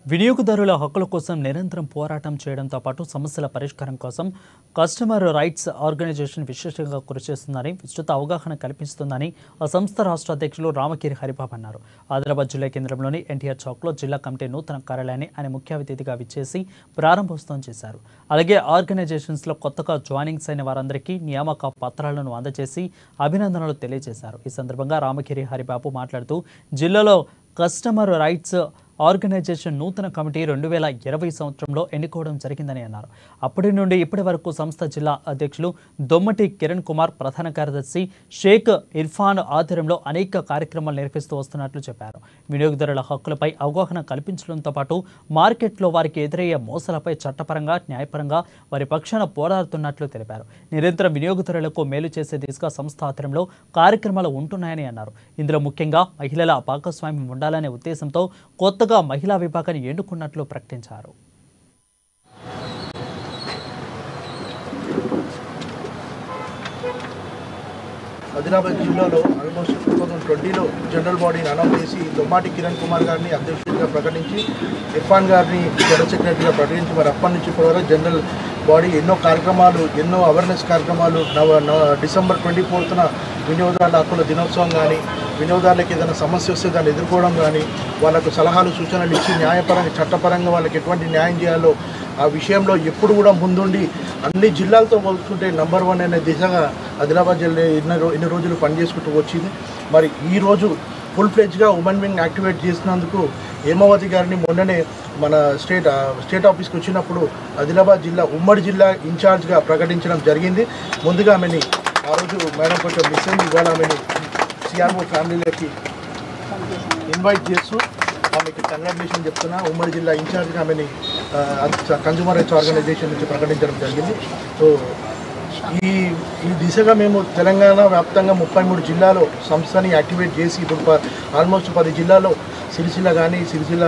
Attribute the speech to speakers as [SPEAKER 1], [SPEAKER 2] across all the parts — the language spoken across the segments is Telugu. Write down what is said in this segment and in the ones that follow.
[SPEAKER 1] వినియోగదారుల హక్కుల కోసం నిరంతరం పోరాటం చేయడంతో పాటు సమస్యల పరిష్కారం కోసం కస్టమర్ రైట్స్ ఆర్గనైజేషన్ విశేషంగా కృషి చేస్తుందని విస్తృత అవగాహన కల్పిస్తుందని ఆ సంస్థ రాష్ట్ర అధ్యక్షులు రామగిరి హరిబాబు అన్నారు. ఆదిలాబాద్ జిల్లా కేంద్రంలోని ఎన్టీఆర్ చౌక్లో జిల్లా కమిటీ నూతన కార్యాలయాన్ని ఆయన ముఖ్య అతిథిగా విచ్చేసి ప్రారంభోత్సవం చేశారు. అలాగే ఆర్గనైజేషన్స్లో కొత్తగా జాయినింగ్స్ అయిన వారందరికీ నియామక పత్రాలను అందజేసి అభినందనలు తెలియజేశారు. ఈ సందర్భంగా రామగిరి హరిబాబు మాట్లాడుతూ జిల్లాలో కస్టమర్ రైట్స్ ఆర్గనైజేషన్ నూతన కమిటీ 2020 సంవత్సరంలో ఎన్నుకోవడం జరిగిందని అన్నారు. అప్పటి నుండి ఇప్పటి వరకు సంస్థ జిల్లా అధ్యక్షులు దొమ్మటి కిరణ్ కుమార్, ప్రధాన కార్యదర్శి షేక్ ఇర్ఫాన్ ఆధ్వర్యంలో అనేక కార్యక్రమాలు నిర్వహిస్తూ వస్తున్నట్లు చెప్పారు. వినియోగదారుల హక్కులపై అవగాహన కల్పించడంతో పాటు మార్కెట్లో వారికి ఎదురయ్యే మోసాలపై చట్టపరంగా, న్యాయపరంగా వారి పక్షాన పోరాడుతున్నట్లు తెలిపారు. నిరంతరం వినియోగదారులకు మేలు చేసే దిశగా సంస్థ ఆధ్వర్యంలో కార్యక్రమాలు ఉంటున్నాయని అన్నారు. ఇందులో ముఖ్యంగా మహిళల భాగస్వామ్యం ఉండాలనే ఉద్దేశంతో కొత్తగా మహిళా విభాగాన్ని ఎన్నుకున్నట్లు ప్రకటించారు.
[SPEAKER 2] ఆదిలాబాద్ జిల్లాలో ఆల్మోస్ట్ 2020లో జనరల్ బాడీని అనౌన్స్ చేసి దొమ్మాటి కిరణ్ కుమార్ గారిని అధ్యక్షుడిగా ప్రకటించి ఇర్ఫాన్ గారిని జనరల్ సెక్రటరీగా ప్రకటించి మరి అప్పటి నుంచి ఇప్పటివరకు జనరల్ బాడీ ఎన్నో కార్యక్రమాలు, ఎన్నో అవేర్నెస్ కార్యక్రమాలు డిసెంబర్ 24న వినియోగదారుల హక్కుల దినోత్సవం కానీ, వినియోగదారులకు ఏదైనా సమస్య వస్తే దాన్ని ఎదుర్కోవడం కానీ, వాళ్ళకు సలహాలు సూచనలు ఇచ్చి న్యాయపరంగా చట్టపరంగా వాళ్ళకి ఎటువంటి న్యాయం చేయాలో ఆ విషయంలో ఎప్పుడు కూడా ముందుండి అన్ని జిల్లాలతో పోల్చుకుంటే నంబర్ 1 అనే దిశగా ఆదిలాబాద్ జిల్లా ఇన్ని రోజులు పనిచేసుకుంటూ వచ్చింది. మరి ఈరోజు ఫుల్ ఫ్లెడ్జ్గా ఉమెన్ వింగ్ యాక్టివేట్ చేసినందుకు హేమావతి గారిని మొన్ననే మన స్టేట్ ఆఫీస్కి వచ్చినప్పుడు ఆదిలాబాద్ జిల్లా ఉమ్మడి జిల్లా ఇన్ఛార్జ్గా ప్రకటించడం జరిగింది. ముందుగా ఆమెని ఆ రోజు మేడం కొంచెం మిస్ అయింది. ఇవాళ ఆమెను సిఆర్ఓ ఫ్యామిలీలోకి ఇన్వైట్ చేస్తూ ఆమెకి కంగ్రాచులేషన్ చెప్తున్నా. ఉమ్మడి జిల్లా ఇన్ఛార్జ్గా ఆమెని కన్జ్యూమర్ రైట్స్ ఆర్గనైజేషన్ నుంచి ప్రకటించడం జరిగింది. సో ఈ దిశగా మేము తెలంగాణ వ్యాప్తంగా 33 జిల్లాలో సంస్థని యాక్టివేట్ చేసి ఇప్పుడు ఆల్మోస్ట్ 10 జిల్లాలో సిరిసిల్ల కానీ, సిరిసిల్ల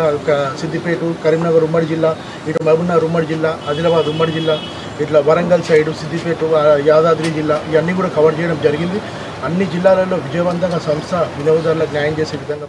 [SPEAKER 2] సిద్దిపేట, కరీంనగర్ ఉమ్మడి జిల్లా, ఇటు మహబూబ్నగర్ ఉమ్మడి జిల్లా, ఆదిలాబాద్ ఉమ్మడి జిల్లా, ఇట్లా వరంగల్ సైడు సిద్దిపేట, యాదాద్రి జిల్లా ఇవన్నీ కూడా కవర్ చేయడం జరిగింది. అన్ని జిల్లాలలో విజయవంతంగా సంస్థ వినియోగదారులకు న్యాయం చేసే విధంగా